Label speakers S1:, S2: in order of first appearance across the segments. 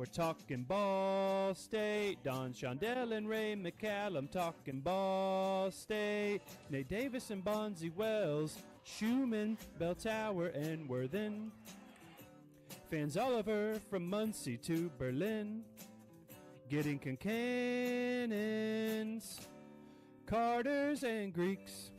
S1: We're talking Ball State. Don Shondell and Ray McCallum talking Ball State. Nate Davis and Bonzi Wells. Schumann, Bell Tower, and Worthen. Fans all over from Muncie to Berlin. Getting Concannons, Carters, and Greeks.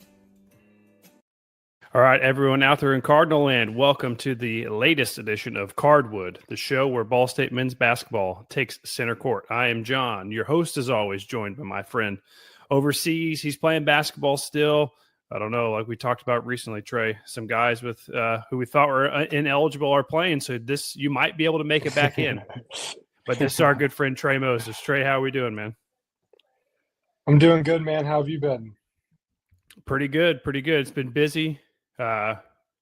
S1: All right, everyone out there in Cardinal land, welcome to the latest edition of Cardwood, the show where Ball State men's basketball takes center court. I am John, your host as always, joined by my friend overseas. He's playing basketball still. I don't know, like we talked about recently, Trey, some guys with who we thought were ineligible are playing, so this you might be able to make it back in. But this is our good friend Trey Moses. Trey, how are we doing, man?
S2: I'm doing good, man. How have you been?
S1: Pretty good, pretty good. It's been busy.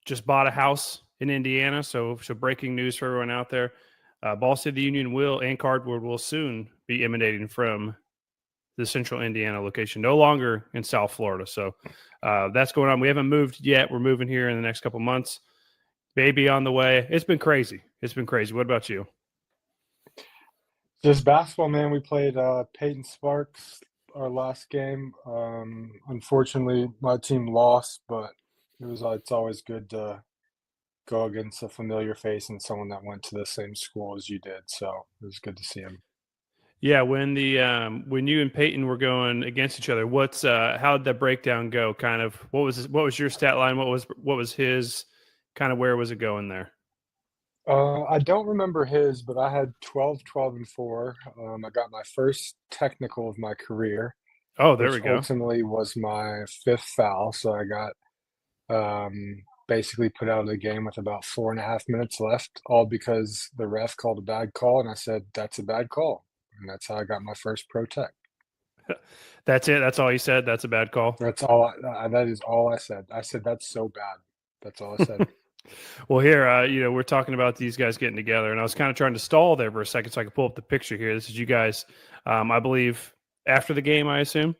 S1: Just bought a house in Indiana, so breaking news for everyone out there. Ball State, the Union and Cardwood will soon be emanating from the central Indiana location, no longer in South Florida. So that's going on. We haven't moved yet. We're moving here in the next couple months. Baby on the way. It's been crazy. It's been crazy. What about you?
S2: Just basketball, man. We played Peyton Sparks our last game. Unfortunately, my team lost, but it's always good to go against a familiar face and someone that went to the same school as you did. So it was good to see him.
S1: Yeah, when you and Peyton were going against each other, how did that breakdown go? Kind of what was your stat line? What was his? Kind of where was it going there?
S2: I don't remember his, but I had 12, 12, and 4. I got my first technical of my career.
S1: Oh, there we go.
S2: Ultimately was my 5th foul, so I got basically put out of the game with about 4.5 minutes left, all because the ref called a bad call, and I said, that's a bad call. And that's how I got my first pro tech.
S1: That's it? That's all you said? That's a bad call?
S2: That's all. That is all I said. I said, that's so bad. That's all I said.
S1: Well, here, we're talking about these guys getting together, and I was kind of trying to stall there for a second so I could pull up the picture here. This is you guys, I believe, after the game, I assume?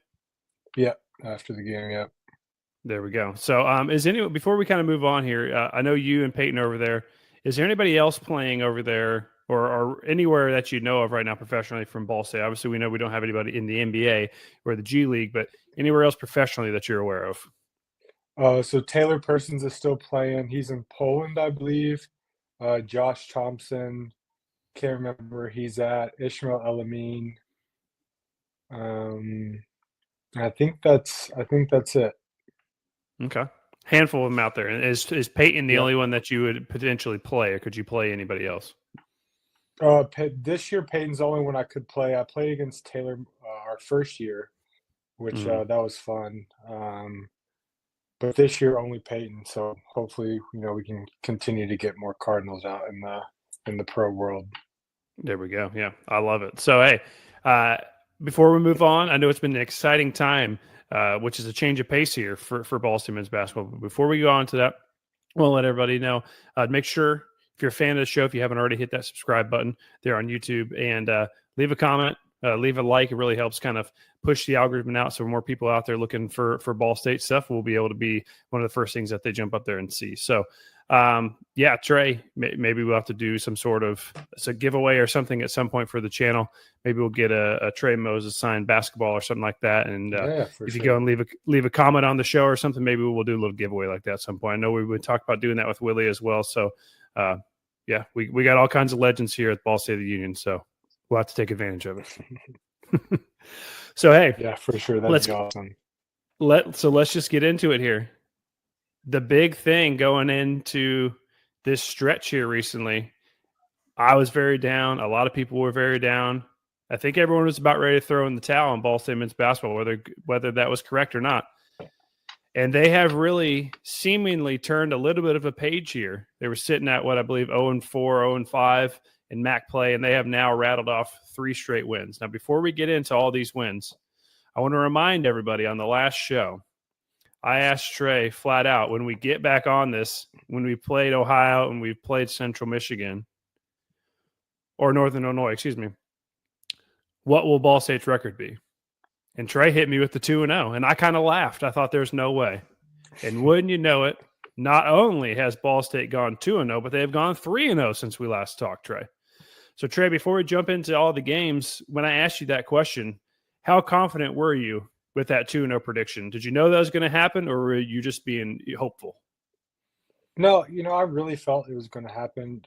S2: Yeah, after the game, yeah.
S1: There we go. So before we kind of move on here, I know you and Peyton over there. Is there anybody else playing over there or anywhere that you know of right now professionally from Ball State? Obviously, we know we don't have anybody in the NBA or the G League, but anywhere else professionally that you're aware of?
S2: So Taylor Persons is still playing. He's in Poland, I believe. Josh Thompson, can't remember where he's at. Ishmael Elamine. I think that's it.
S1: Okay. Handful of them out there. And is Peyton the only one that you would potentially play, or could you play anybody else?
S2: This year, Peyton's the only one I could play. I played against Taylor our first year, which that was fun. But this year, only Peyton. So hopefully, we can continue to get more Cardinals out in the pro world.
S1: There we go. Yeah, I love it. So, hey, before we move on, I know it's been an exciting time, which is a change of pace here for Ball State men's basketball. But before we go on to that, we'll let everybody know. Make sure, if you're a fan of the show, if you haven't already, hit that subscribe button there on YouTube and leave a comment, leave a like. It really helps kind of push the algorithm out, so more people out there looking for Ball State stuff will be able to be one of the first things that they jump up there and see. So, Trey, maybe we'll have to do some sort of giveaway or something at some point for the channel. Maybe we'll get a Trey Moses signed basketball or something like that. And if you go and leave a comment on the show or something, maybe we'll do a little giveaway like that at some point. I know we would talk about doing that with Willie as well. So, we got all kinds of legends here at Ball State of the Union. So we'll have to take advantage of it. So, hey.
S2: Yeah, for sure. That'd be awesome.
S1: Let's just get into it here. The big thing going into this stretch here recently, I was very down. A lot of people were very down. I think everyone was about ready to throw in the towel on Ball State men's basketball, whether that was correct or not. And they have really seemingly turned a little bit of a page here. They were sitting at what I believe 0-4, 0-5 in MAC play, and they have now rattled off 3 straight wins. Now, before we get into all these wins, I want to remind everybody on the last show, I asked Trey flat out, when we get back on this, when we played Ohio and we played Central Michigan, or Northern Illinois, excuse me, what will Ball State's record be? And Trey hit me with the 2-0, and I kind of laughed. I thought there's no way. And wouldn't you know it, not only has Ball State gone 2-0, but they've gone 3-0 since we last talked, Trey. So Trey, before we jump into all the games, when I asked you that question, how confident were you with that 2-0 prediction? Did you know that was going to happen, or were you just being hopeful?
S2: No, I really felt it was going to happen.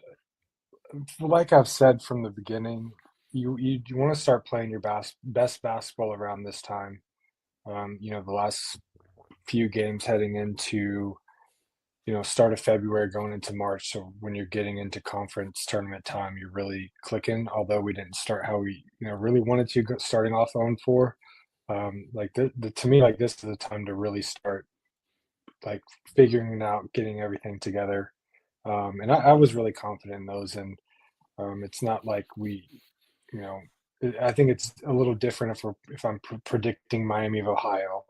S2: Like I've said from the beginning, you want to start playing your best basketball around this time. The last few games heading into start of February going into March. So when you're getting into conference tournament time, you're really clicking. Although we didn't start how we really wanted to, starting off 0-4. Like to me, like this is the time to really start like figuring it out, getting everything together. And I was really confident in those. And it's not like you know, I think it's a little different if I'm predicting Miami of Ohio.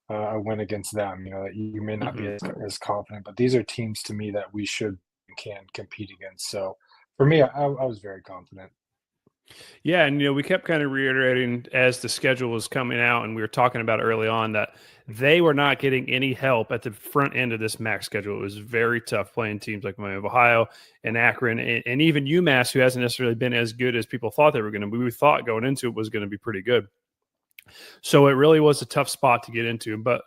S2: I went against them. That you may not be as confident, but these are teams to me that we should and can compete against. So for me, I was very confident.
S1: Yeah, and we kept kind of reiterating as the schedule was coming out, and we were talking about early on that they were not getting any help at the front end of this MAC schedule. It was very tough playing teams like Miami of Ohio and Akron, and even UMass, who hasn't necessarily been as good as people thought they were going to be. We thought going into it was going to be pretty good. So it really was a tough spot to get into. But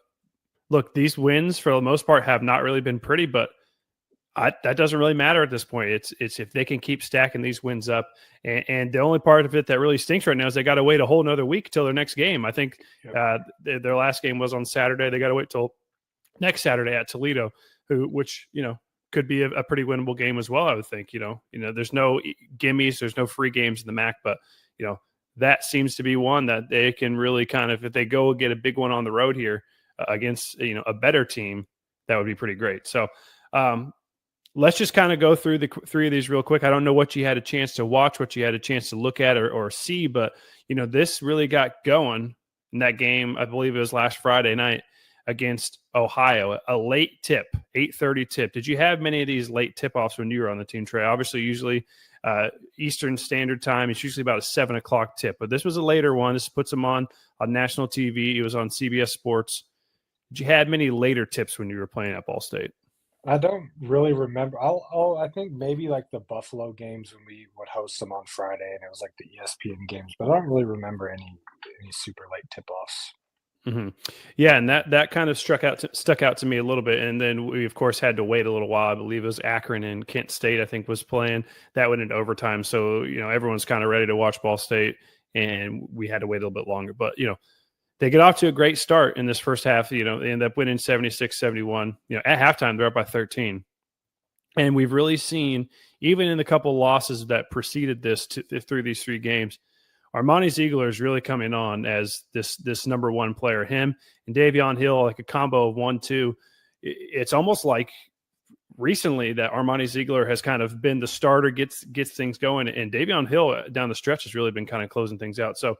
S1: look, these wins for the most part have not really been pretty, but that doesn't really matter at this point. It's if they can keep stacking these wins up, and the only part of it that really stinks right now is they got to wait a whole another week till their next game. I think their last game was on Saturday. They got to wait till next Saturday at Toledo, which could be a pretty winnable game as well. I would think. There's no gimmies, there's no free games in the MAC, but that seems to be one that they can really kind of, if they go get a big one on the road here against a better team, that would be pretty great. So. Let's just kind of go through the three of these real quick. I don't know what you had a chance to watch, what you had a chance to look at or see, but, this really got going in that game. I believe it was last Friday night against Ohio, a late tip, 8:30 tip. Did you have many of these late tip-offs when you were on the team, Trey? Obviously, usually Eastern Standard Time, it's usually about a 7 o'clock tip, but this was a later one. This puts them on national TV. It was on CBS Sports. Did you have many later tips when you were playing at Ball State?
S2: I don't really remember. I think maybe like the Buffalo games when we would host them on Friday, and it was like the ESPN games. But I don't really remember any super late tip-offs.
S1: Mm-hmm. Yeah, and that kind of stuck out to me a little bit. And then we, of course, had to wait a little while. I believe it was Akron and Kent State, I think, was playing. That went into overtime. So, everyone's kind of ready to watch Ball State, and we had to wait a little bit longer. But, they get off to a great start in this first half. They end up winning 76-71. At halftime, they're up by 13. And we've really seen, even in the couple losses that preceded this through these three games, Armoni Zeigler is really coming on as this number one player. Him and Davion Hill, like a combo of 1-2. It's almost like recently that Armoni Zeigler has kind of been the starter, gets things going, and Davion Hill down the stretch has really been kind of closing things out. So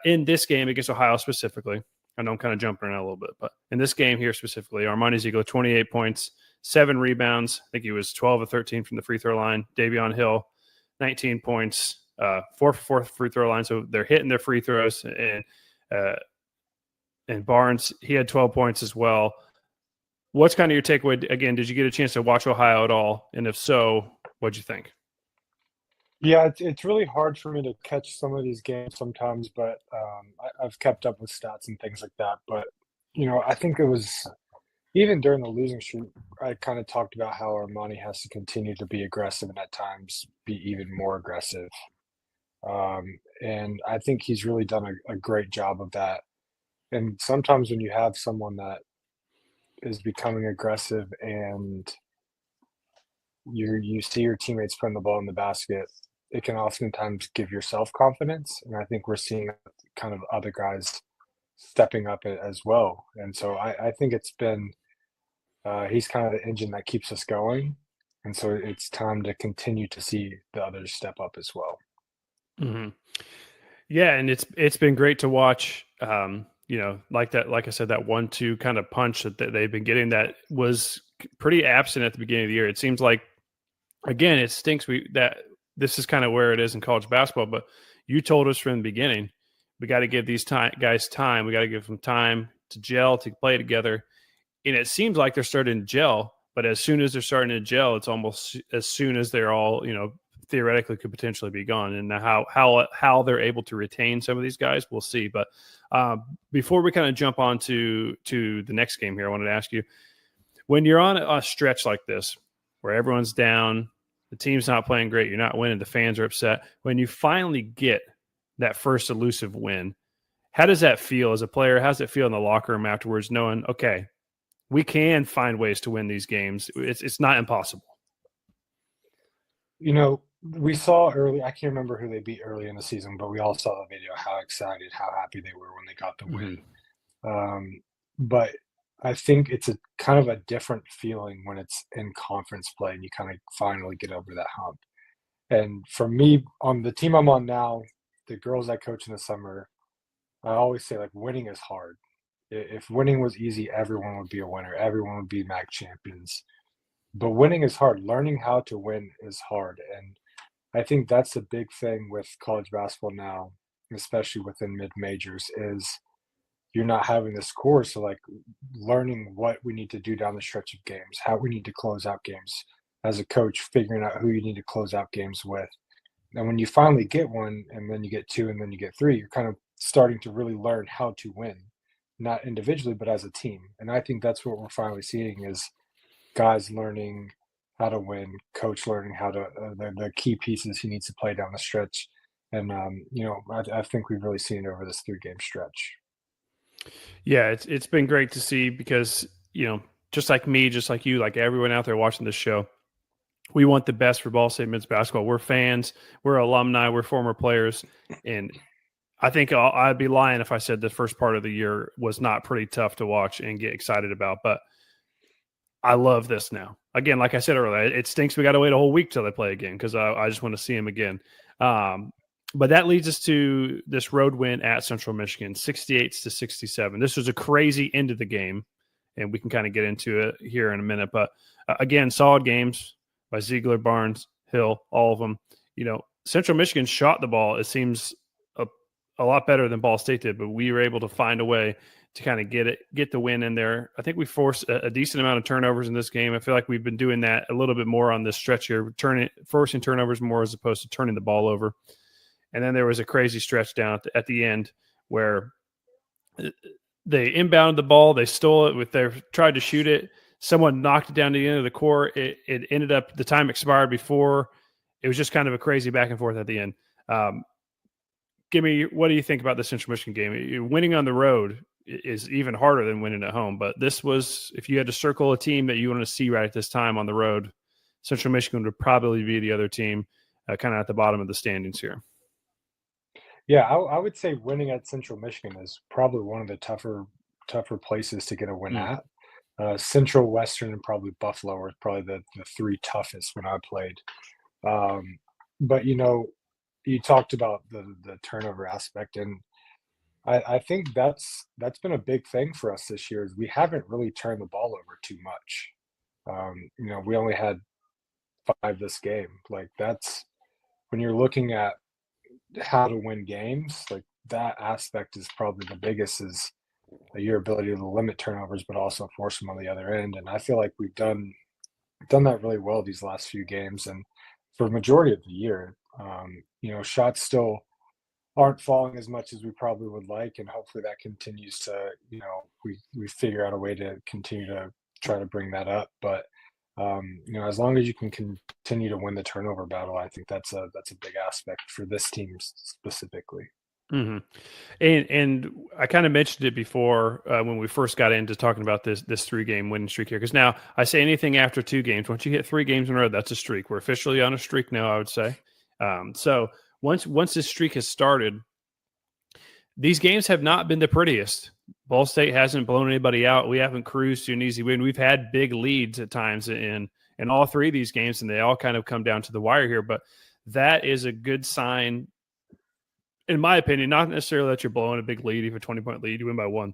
S1: in this game against Ohio specifically, I know I'm kind of jumping around a little bit, but in this game here specifically, Armoni Zeigler, 28 points, 7 rebounds. I think he was 12 of 13 from the free throw line. Davion Hill, 19 points, 4 for 4 free throw line. So they're hitting their free throws. And Barnes, he had 12 points as well. What's kind of your takeaway? Again, did you get a chance to watch Ohio at all? And if so, what'd you think?
S2: Yeah, it's really hard for me to catch some of these games sometimes, but I've kept up with stats and things like that. But, I think it was even during the losing streak, I kind of talked about how Armoni has to continue to be aggressive and at times be even more aggressive. And I think he's really done a great job of that. And sometimes when you have someone that is becoming aggressive and you see your teammates putting the ball in the basket, it can oftentimes give your self-confidence. And I think we're seeing kind of other guys stepping up as well. And so I think it's been he's kind of the engine that keeps us going. And so it's time to continue to see the others step up as well.
S1: Mm-hmm. Yeah, and it's been great to watch. Like that, like I said, that 1-2 kind of punch that they've been getting that was pretty absent at the beginning of the year. It seems like, again, it stinks that this is kind of where it is in college basketball. But you told us from the beginning, we got to give these guys time. We got to give them time to gel, to play together. And it seems like they're starting to gel. But as soon as they're starting to gel, it's almost as soon as they're all, theoretically could potentially be gone. And how they're able to retain some of these guys, we'll see. But before we kind of jump on to the next game here, I wanted to ask you, when you're on a stretch like this where everyone's down, the team's not playing great, you're not winning, the fans are upset, when you finally get that first elusive win, how does that feel as a player? How does it feel in the locker room afterwards, knowing, okay, we can find ways to win these games? It's not impossible.
S2: We saw early, I can't remember who they beat early in the season, but we all saw the video, how excited, how happy they were when they got the win. But I think it's a kind of a different feeling when it's in conference play and you kind of finally get over that hump. And for me, on the team I'm on now, the girls I coach in the summer, I always say, like, winning is hard. If winning was easy, everyone would be a winner. Everyone would be MAC champions. But winning is hard. Learning how to win is hard. And I think that's a big thing with college basketball now, especially within mid-majors, is you're not having this course. So, like, learning what we need to do down the stretch of games, how we need to close out games. As a coach, figuring out who you need to close out games with. And when you finally get one, and then you get two, and then you get three, you're kind of starting to really learn how to win, not individually, but as a team. And I think that's what we're finally seeing is guys learning how to win, coach learning how to the key pieces he needs to play down the stretch. And, I think we've really seen it over this 3-game stretch.
S1: Yeah, it's been great to see because, just like me, just like you, like everyone out there watching this show, we want the best for Ball State men's basketball. We're fans, we're alumni, we're former players. And I think I'd be lying if I said the first part of the year was not pretty tough to watch and get excited about. But I love this now. Again, like I said earlier, it stinks we got to wait a whole week till they play again because I just want to see them again. But that leads us to this road win at Central Michigan, 68-67. This was a crazy end of the game, and we can kind of get into it here in a minute. But again, solid games by Zeigler, Barnes, Hill, all of them. Central Michigan shot the ball, it seems, a lot better than Ball State did, but we were able to find a way to kind of get the win in there. I think we forced a decent amount of turnovers in this game. I feel like we've been doing that a little bit more on this stretch here, forcing turnovers more as opposed to turning the ball over. And then there was a crazy stretch down at the end where they inbounded the ball, they stole it, tried to shoot it. Someone knocked it down to the end of the court. It ended up, the time expired before. It was just kind of a crazy back and forth at the end. What do you think about the Central Michigan game? Winning on the road is even harder than winning at home. But this was, if you had to circle a team that you want to see right at this time on the road, Central Michigan would probably be the other team kind of at the bottom of the standings here.
S2: Yeah, I would say winning at Central Michigan is probably one of the tougher places to get a win at. Central, Western, and probably Buffalo were probably the 3 toughest when I played. But, you talked about the turnover aspect, and I think that's been a big thing for us this year is we haven't really turned the ball over too much. We only had 5 this game. Like, that's when you're looking at how to win games, like that aspect is probably the biggest, is your ability to limit turnovers, but also force them on the other end. And I feel like we've done that really well these last few games. And for the majority of the year, shots still aren't falling as much as we probably would like. And hopefully that continues to, we figure out a way to continue to try to bring that up. But, as long as you can continue to win the turnover battle, I think that's a big aspect for this team specifically.
S1: Mm-hmm. And I kind of mentioned it before when we first got into talking about this 3-game winning streak here. Because now I say anything after 2 games, once you hit 3 games in a row, that's a streak. We're officially on a streak now, I would say. So once this streak has started, these games have not been the prettiest. Ball State hasn't blown anybody out. We haven't cruised to an easy win. We've had big leads at times in all 3 of these games, and they all kind of come down to the wire here. But that is a good sign, in my opinion, not necessarily that you're blowing a big lead. If you have a 20-point lead, you win by 1.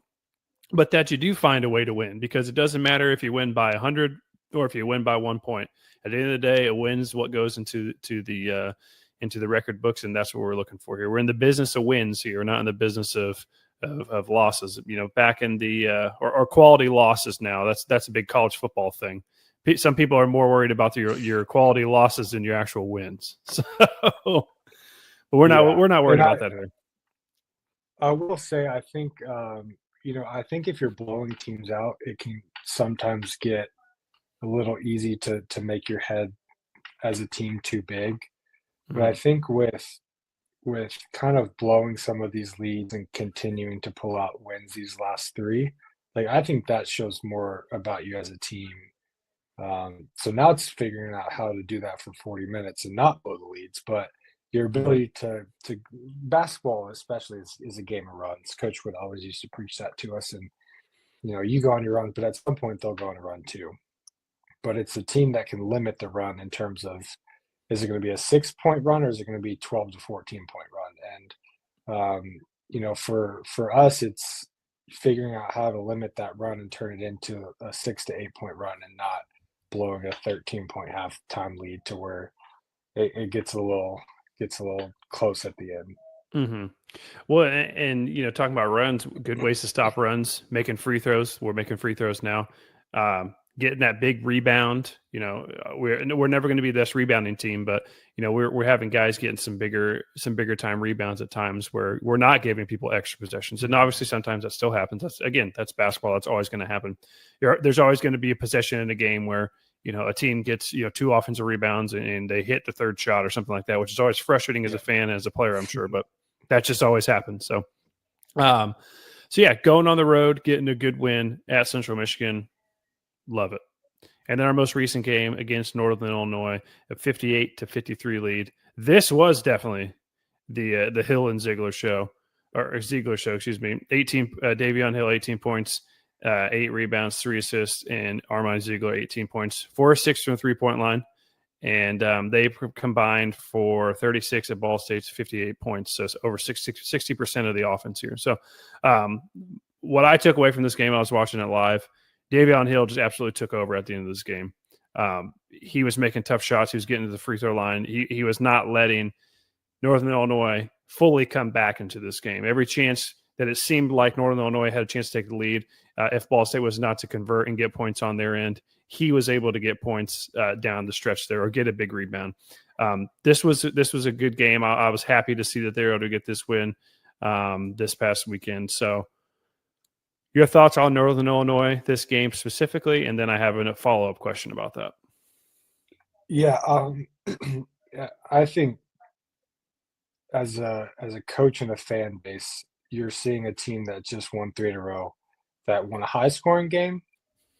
S1: But that you do find a way to win, because it doesn't matter if you win by 100 or if you win by 1 point. At the end of the day, a win's what goes into the record books, and that's what we're looking for here. We're in the business of wins here, not in the business of losses. Back in the or quality losses now. That's a big college football thing. Some people are more worried about your quality losses than your actual wins. So, but we're not worried about that here.
S2: I will say, I think, I think if you're blowing teams out, it can sometimes get a little easy to make your head as a team too big. But I think with kind of blowing some of these leads and continuing to pull out wins these last three, like I think that shows more about you as a team. So now it's figuring out how to do that for 40 minutes and not blow the leads, but your ability to basketball especially is a game of runs. Coach would always used to preach that to us, and you go on your run, but at some point they'll go on a run too. But it's a team that can limit the run in terms of, is it going to be a 6-point run or is it going to be 12 to 14-point run? And for us, it's figuring out how to limit that run and turn it into a 6 to 8-point run and not blowing a 13-point halftime lead to where it gets a little close at the end.
S1: Mm-hmm. Well, and talking about runs, good ways to stop runs, making free throws. We're making free throws now. Getting that big rebound. We're never going to be this rebounding team, but we're having guys getting some bigger time rebounds at times where we're not giving people extra possessions. And obviously sometimes that still happens. That's basketball. That's always going to happen. There's always going to be a possession in a game where a team gets 2 offensive rebounds and they hit the third shot or something like that, which is always frustrating as a fan and as a player, I'm sure, but that just always happens. So going on the road, getting a good win at Central Michigan, love it. And then our most recent game against Northern Illinois, a 58-53 lead. This was definitely the Hill and Zeigler show, excuse me. Davion Hill, 18 points, 8 rebounds, 3 assists, and Armoni Zeigler, 18 points, 4 of 6 from the 3-point line. And they combined for 36 at Ball State's 58 points. So it's over 60% of the offense here. So what I took away from this game, I was watching it live, Davion Hill just absolutely took over at the end of this game. He was making tough shots. He was getting to the free throw line. He was not letting Northern Illinois fully come back into this game. Every chance that it seemed like Northern Illinois had a chance to take the lead, if Ball State was not to convert and get points on their end, he was able to get points down the stretch there or get a big rebound. This was a good game. I was happy to see that they were able to get this win this past weekend. So your thoughts on Northern Illinois, this game specifically, and then I have a follow-up question about that.
S2: Yeah, I think as a coach and a fan base, you're seeing a team that just won 3 in a row, that won a high-scoring game,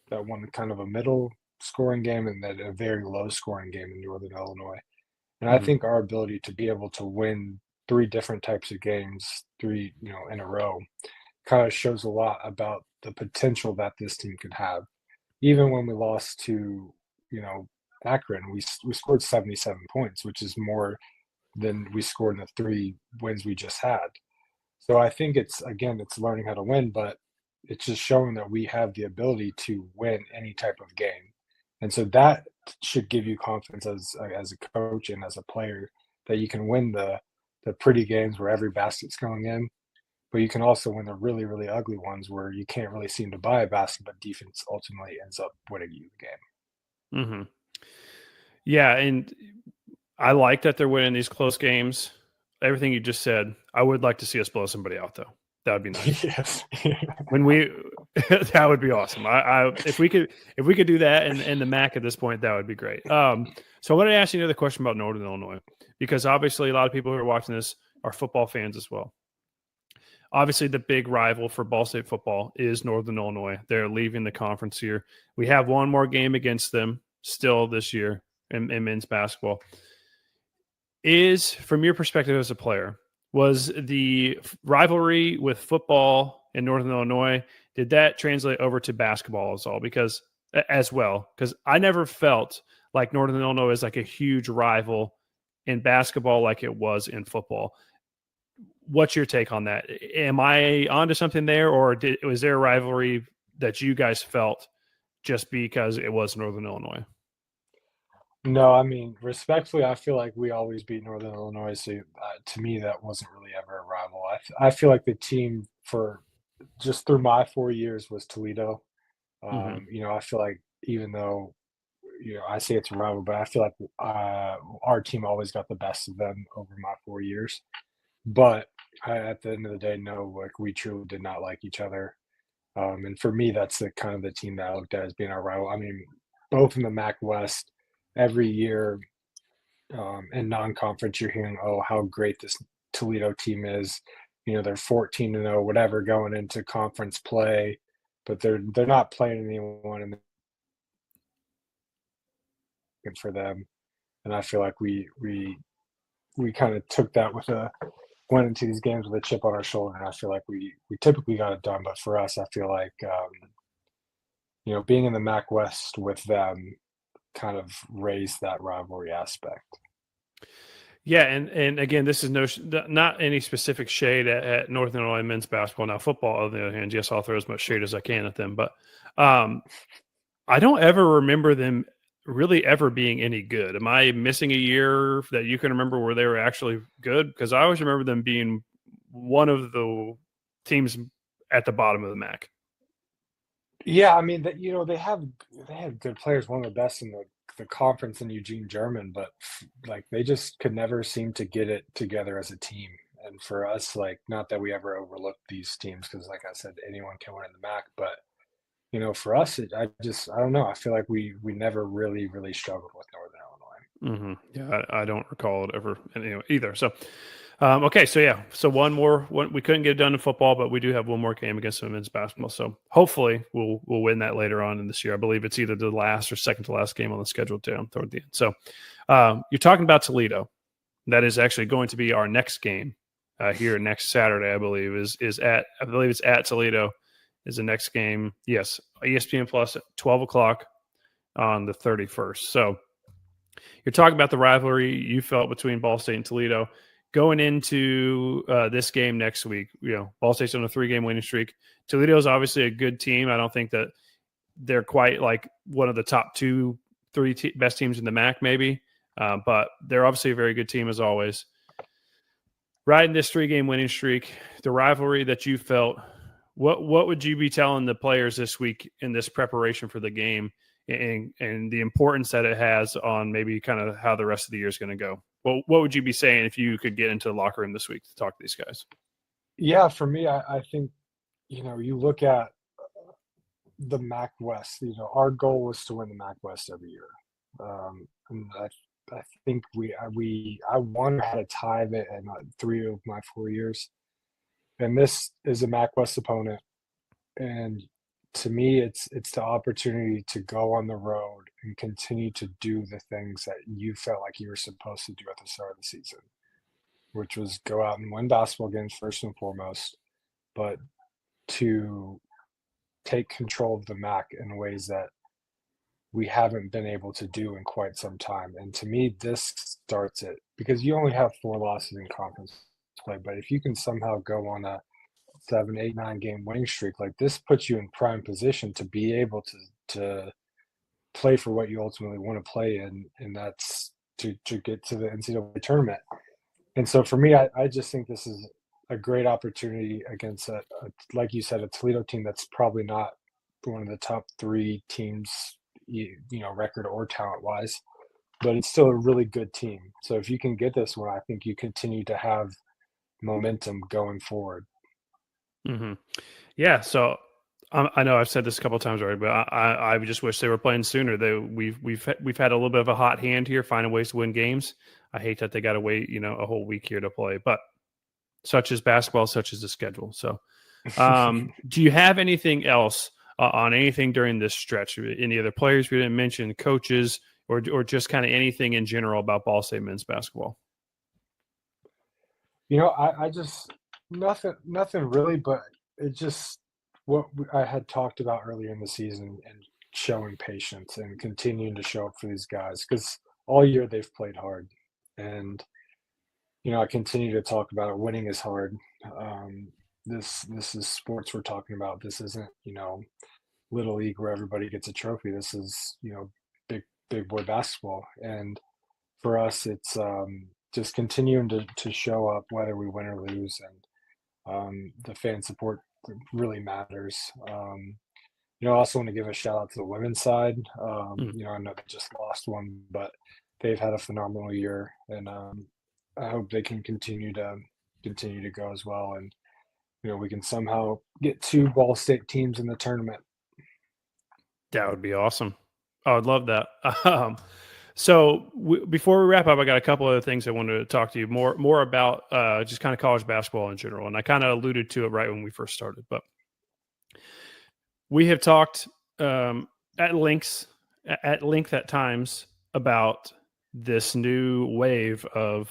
S2: that won kind of a middle-scoring game, and then a very low-scoring game in Northern Illinois. And I think our ability to be able to win 3 different types of games, 3 in a row, kind of shows a lot about the potential that this team could have. Even when we lost to, Akron, we scored 77 points, which is more than we scored in the 3 wins we just had. So I think it's learning how to win, but it's just showing that we have the ability to win any type of game. And so that should give you confidence as a coach and as a player that you can win the pretty games where every basket's going in, but you can also win the really, really ugly ones where you can't really seem to buy a basket, but defense ultimately ends up winning you the game.
S1: Mm-hmm. Yeah, and I like that they're winning these close games. Everything you just said, I would like to see us blow somebody out, though. That would be nice.
S2: Yes.
S1: That would be awesome. If we could do that and the MAC at this point, that would be great. So I wanted to ask you another question about Northern Illinois, because obviously a lot of people who are watching this are football fans as well. Obviously, the big rival for Ball State football is Northern Illinois. They're leaving the conference here. We have one more game against them still this year in men's basketball. From your perspective as a player, was the rivalry with football in Northern Illinois, did that translate over to basketball as well? Because I never felt like Northern Illinois is like a huge rival in basketball like it was in football. What's your take on that? Am I onto something there, or was there a rivalry that you guys felt just because it was Northern Illinois?
S2: No, I mean, respectfully, I feel like we always beat Northern Illinois. So to me, that wasn't really ever a rival. I feel like the team for just through my 4 years was Toledo. I feel like even though I say it's a rival, but I feel like our team always got the best of them over my 4 years. But at the end of the day, no, like we truly did not like each other. And for me, that's the kind of the team that I looked at as being our rival. I mean, both in the MAC West, every year in non-conference, you're hearing, oh, how great this Toledo team is. They're 14-0, whatever, going into conference play, but they're not playing anyone, and good for them. And I feel like we kind of took that went into these games with a chip on our shoulder, and I feel like we typically got it done. But for us, I feel like being in the MAC West with them kind of raised that rivalry aspect.
S1: Yeah, and again, this is not any specific shade at Northern Illinois men's basketball. Now, football, on the other hand, yes, I'll throw as much shade as I can at them, but I don't ever remember them really ever being any good. Am I missing a year that you can remember where they were actually good? Because I always remember them being one of the teams at the bottom of the MAC.
S2: Yeah, I mean that they have good players, one of the best in the conference in Eugene German, but like they just could never seem to get it together as a team. And for us, like not that we ever overlooked these teams because, like I said, anyone can win in the MAC, but for us, I don't know. I feel like we never really struggled with Northern
S1: Illinois. Mm-hmm. Yeah, I don't recall it ever either. So. Okay, so one we couldn't get it done in football, but we do have one more game against women's basketball. So hopefully we'll win that later on in this year. I believe it's either the last or second to last game on the schedule down toward the end. So you're talking about Toledo. That is actually going to be our next game here next Saturday. I believe it's at Toledo is the next game. Yes, ESPN Plus at 12:00 on the 31st. So you're talking about the rivalry you felt between Ball State and Toledo. Going into this game next week, Ball State's on a 3-game winning streak. Toledo is obviously a good team. I don't think that they're quite like one of the top 2-3 best teams in the MAC, maybe, but they're obviously a very good team as always. Riding this 3-game winning streak, the rivalry that you felt, what would you be telling the players this week in this preparation for the game, and the importance that it has on maybe kind of how the rest of the year is going to go? Well, what would you be saying if you could get into the locker room this week to talk to these guys?
S2: Yeah, for me, I think, you look at the MAC West, our goal was to win the MAC West every year. And I think I won, had a tie of it in 3 of my 4 years. And this is a MAC West opponent. And to me, it's the opportunity to go on the road and continue to do the things that you felt like you were supposed to do at the start of the season, which was go out and win basketball games first and foremost, but to take control of the MAC in ways that we haven't been able to do in quite some time. And to me, this starts it, because you only have 4 losses in conference play, but if you can somehow go on a 7, 8, 9-game winning streak, like this puts you in prime position to be able to play for what you ultimately want to play in, and that's to get to the NCAA tournament. And so for me, I just think this is a great opportunity against like you said, a Toledo team that's probably not one of the top 3 teams, record or talent wise, but it's still a really good team. So if you can get this one, I think you continue to have momentum going forward.
S1: Mm-hmm. Yeah. So I know I've said this a couple of times already, but I just wish they were playing sooner. We've had a little bit of a hot hand here, finding ways to win games. I hate that they got to wait, a whole week here to play, but such is basketball, such is the schedule. So, do you have anything else on anything during this stretch? Any other players we didn't mention, coaches, or just kind of anything in general about Ball State men's basketball?
S2: I just nothing really, but it just what I had talked about earlier in the season, and showing patience and continuing to show up for these guys, because all year they've played hard. And I continue to talk about it. Winning is hard. This is sports we're talking about. This isn't little league where everybody gets a trophy. This is big boy basketball. And for us, it's just continuing to show up whether we win or lose, and the fan support really matters. I also want to give a shout out to the women's side.
S1: Mm.
S2: I know they just lost one, but they've had a phenomenal year, and I hope they can continue to go as well. And we can somehow get 2 Ball State teams in the tournament.
S1: That would be awesome. I would love that. So before we wrap up, I got a couple other things I wanted to talk to you more about, just kind of college basketball in general. And I kind of alluded to it right when we first started, but we have talked at length at times about this new wave of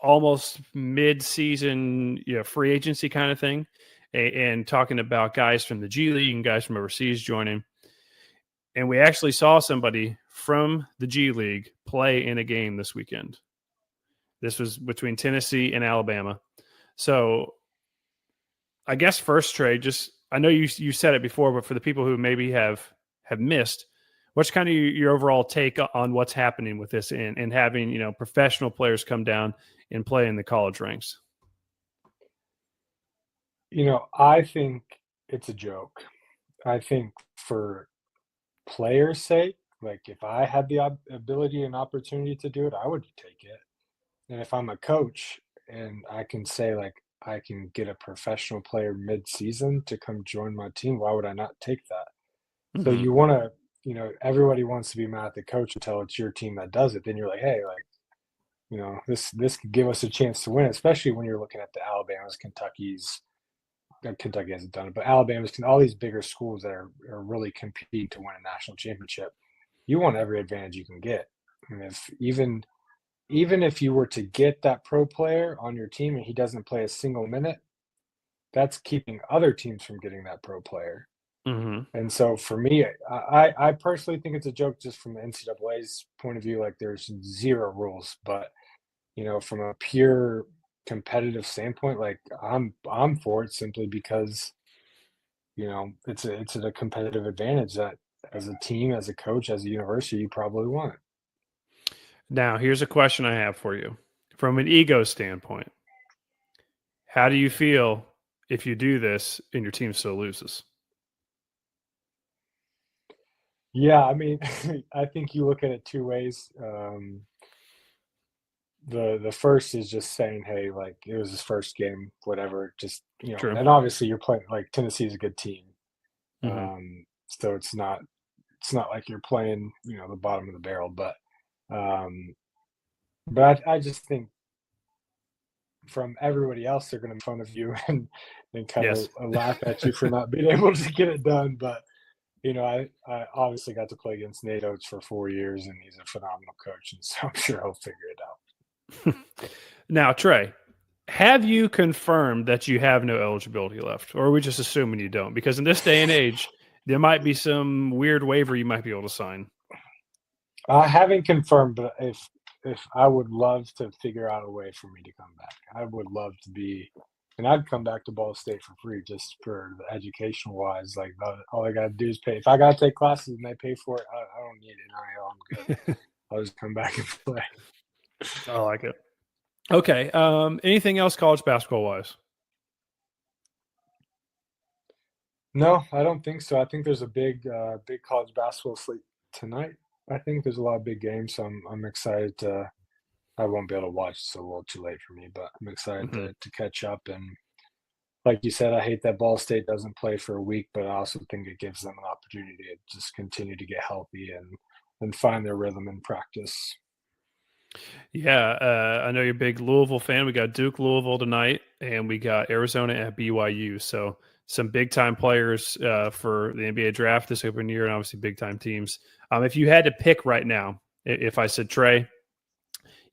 S1: almost mid-season, free agency kind of thing, and talking about guys from the G League and guys from overseas joining. And we actually saw somebody from the G League play in a game this weekend. This was between Tennessee and Alabama. So I guess first, Trey, just I know you said it before, but for the people who maybe have missed, what's kind of your overall take on what's happening with this and having professional players come down and play in the college ranks?
S2: I think it's a joke. I think for players' sake, like if I had the ability and opportunity to do it, I would take it. And if I'm a coach and I can say like I can get a professional player mid-season to come join my team, why would I not take that? So
S1: Mm-hmm.
S2: you want to, everybody wants to be mad at the coach until it's your team that does it. Then you're like, hey, like, this could give us a chance to win, especially when you're looking at the Alabamas, Kentucky's. Kentucky hasn't done it, but Alabama's, all these bigger schools that are really competing to win a national championship. You want every advantage you can get. And if even if you were to get that pro player on your team and he doesn't play a single minute, that's keeping other teams from getting that pro player.
S1: Mm-hmm.
S2: And so for me, I personally think it's a joke just from the NCAA's point of view. Like there's zero rules, but from a pure competitive standpoint, like I'm for it simply because it's a competitive advantage that as a team, as a coach, as a university, you probably want.
S1: Now, here's a question I have for you. From an ego standpoint, how do you feel if you do this and your team still loses?
S2: Yeah, I mean, I think you look at it 2 ways. The first is just saying, hey, like it was his first game, whatever. Just
S1: True.
S2: and obviously you're playing like Tennessee's a good team,
S1: Mm-hmm.
S2: so it's not like you're playing the bottom of the barrel, um, but I just think from everybody else, they're going to make fun of you and kind of
S1: Yes.
S2: laugh at you for not being able to get it done. But I obviously got to play against Nate Oates for 4 years, and he's a phenomenal coach, and so I'm sure he'll figure it out.
S1: Now, Trey, have you confirmed that you have no eligibility left, or are we just assuming you don't? Because in this day and age, there might be some weird waiver you might be able to sign.
S2: I haven't confirmed, but if I would love to figure out a way for me to come back. I would love to be, and I'd come back to Ball State for free just for the educational wise. Like all I got to do is pay. If I got to take classes and they pay for it, I don't need NIL. I'm good. I'll just come back and play.
S1: I like it. Okay. Anything else college basketball wise?
S2: No, I don't think so. I think there's a big college basketball slate tonight. I think there's a lot of big games, so I'm excited to. I won't be able to watch; it's a little too late for me. But I'm excited
S1: Mm-hmm.
S2: to catch up. And like you said, I hate that Ball State doesn't play for a week, but I also think it gives them an opportunity to just continue to get healthy and find their rhythm in practice.
S1: Yeah, I know you're a big Louisville fan. We got Duke Louisville tonight, and we got Arizona at BYU. So some big time players for the NBA draft this open year, and obviously big time teams. If you had to pick right now, if I said Trey,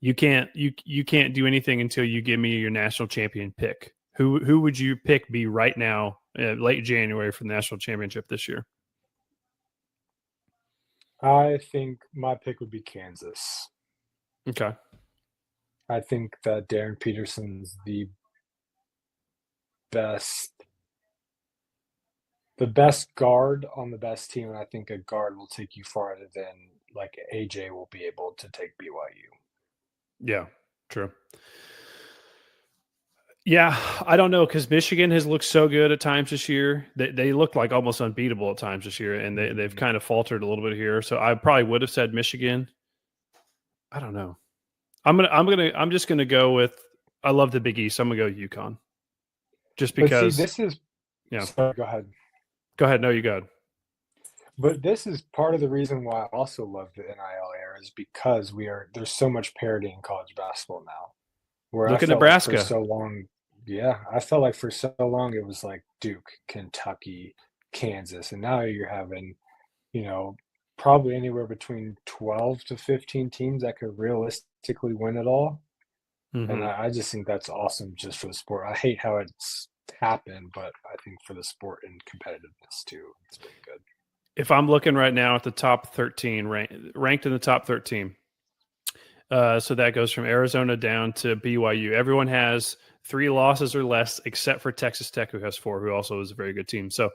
S1: you can't do anything until you give me your national champion pick. Who would you pick be right now, late January for the national championship this year?
S2: I think my pick would be Kansas.
S1: Okay.
S2: I think that Darren Peterson's best the best guard on the best team, and I think a guard will take you farther than like AJ will be able to take BYU.
S1: Yeah, true. Yeah, I don't know because Michigan has looked so good at times this year. They look like almost unbeatable at times this year, and they've kind of faltered a little bit here. So I probably would have said Michigan. I don't know. I'm just gonna go with. I love the Big East. I'm gonna go UConn, just
S2: But see,
S1: because.
S2: this is
S1: Yeah,
S2: sorry, go ahead.
S1: go ahead. No, you go.
S2: But this is part of the reason why I also love the NIL era is because there's so much parity in college basketball now. Where I
S1: Look at
S2: felt like for
S1: Nebraska.
S2: so long, yeah, I felt like for so long it was like Duke, Kentucky, Kansas, and now you're having, you know, probably anywhere between 12 to 15 teams that could realistically win it all. And
S1: Mm-hmm.
S2: I just think that's awesome just for the sport. I hate how it's happened, but I think for the sport and competitiveness too, it's been good.
S1: If I'm looking right now at the top 13, ranked in the top 13, so that goes from Arizona down to BYU. Everyone has 3 losses or less, except for Texas Tech, who has 4, who also is a very good team. So,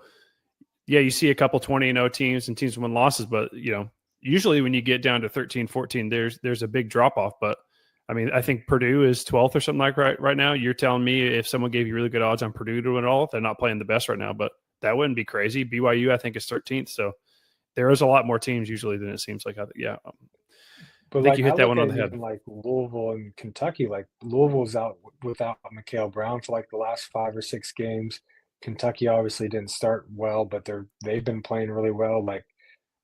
S1: yeah, you see a couple 20-0 teams and teams with 1 losses, but usually when you get down to 13, 14, there's a big drop off. But I mean, I think Purdue is 12th or something like right now. You're telling me if someone gave you really good odds on Purdue to win it all, they're not playing the best right now, but that wouldn't be crazy. BYU, I think, is 13th. So there is a lot more teams usually than it seems like. Yeah. I
S2: But
S1: think you
S2: like I
S1: hit that
S2: look
S1: one on
S2: at
S1: the head.
S2: even like Louisville and Kentucky, like Louisville's out without Mikhail Brown for like the last 5 or 6 games. Kentucky obviously didn't start well, but they've been playing really well. Like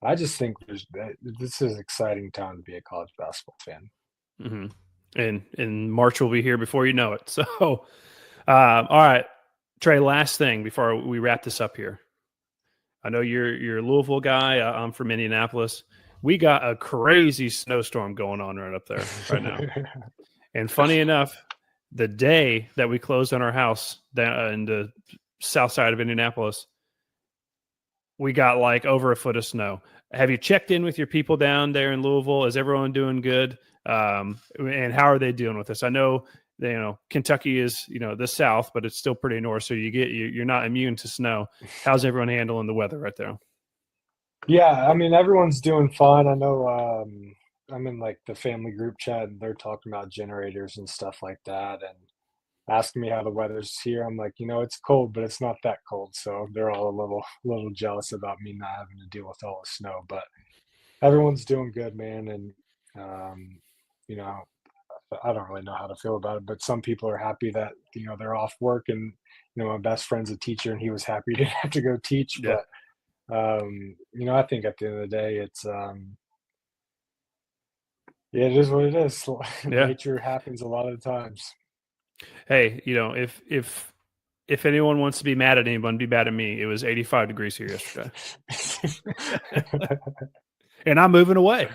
S2: I just think this is an exciting time to be a college basketball fan.
S1: Mm-hmm. And March will be here before you know it. So, all right, Trey. Last thing before we wrap this up here. I know you're a Louisville guy. I'm from Indianapolis. We got a crazy snowstorm going on right up there right now. And funny enough, the day that we closed on our house down in the south side of Indianapolis, we got like over a foot of snow. Have you checked in with your people down there in Louisville? Is everyone doing good? And how are they dealing with this? I know Kentucky is the South, but it's still pretty north, so you're not immune to snow. How's everyone handling the weather right there?
S2: Yeah, I mean everyone's doing fine. I know I'm in like the family group chat and they're talking about generators and stuff like that and asking me how the weather's here. I'm like, it's cold, but it's not that cold. So they're all a little jealous about me not having to deal with all the snow. But everyone's doing good, man. And you know, I don't really know how to feel about it, but some people are happy that they're off work. And my best friend's a teacher, and he was happy he didn't have to go teach.
S1: Yeah,
S2: But I think at the end of the day, it's yeah, it is what it is.
S1: yeah.
S2: Nature happens a lot of the times.
S1: Hey, if anyone wants to be mad at anyone, be mad at me. It was 85 degrees here yesterday, and I'm moving away.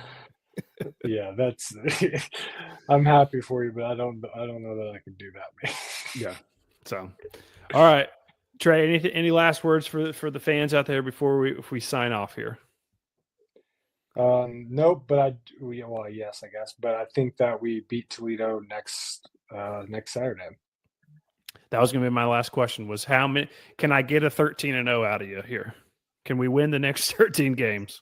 S2: Yeah, that's. I'm happy for you, but I don't know that I can do that, man.
S1: Yeah. So, all right, Trey. Any last words for the fans out there before we sign off here?
S2: Nope, but well, yes, I guess, but I think that we beat Toledo next Saturday.
S1: That was going to be my last question. Was how many? Can I get a 13-0 out of you here? Can we win the next 13 games?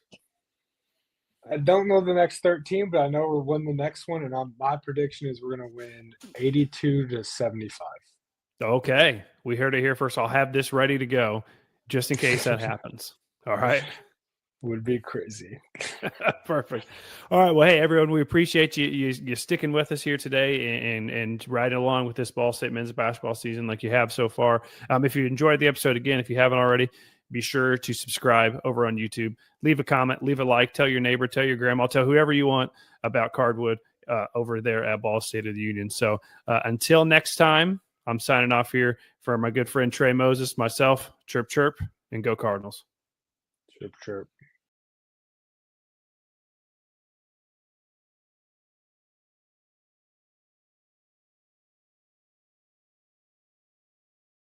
S2: I don't know the next 13, but I know we'll win the next one, and my prediction is we're going to win 82-75.
S1: Okay, we heard it here first. I'll have this ready to go just in case that happens. All right.
S2: Would be crazy.
S1: Perfect. All right. Well, hey, everyone, we appreciate you sticking with us here today and riding along with this Ball State men's basketball season like you have so far. If you enjoyed the episode, again, if you haven't already, be sure to subscribe over on YouTube. Leave a comment, leave a like, tell your neighbor, tell your grandma, tell whoever you want about Cardwood over there at Ball State of the Union. So until next time, I'm signing off here for my good friend Trey Moses, myself, chirp, chirp, and go Cardinals.
S2: Chirp, chirp.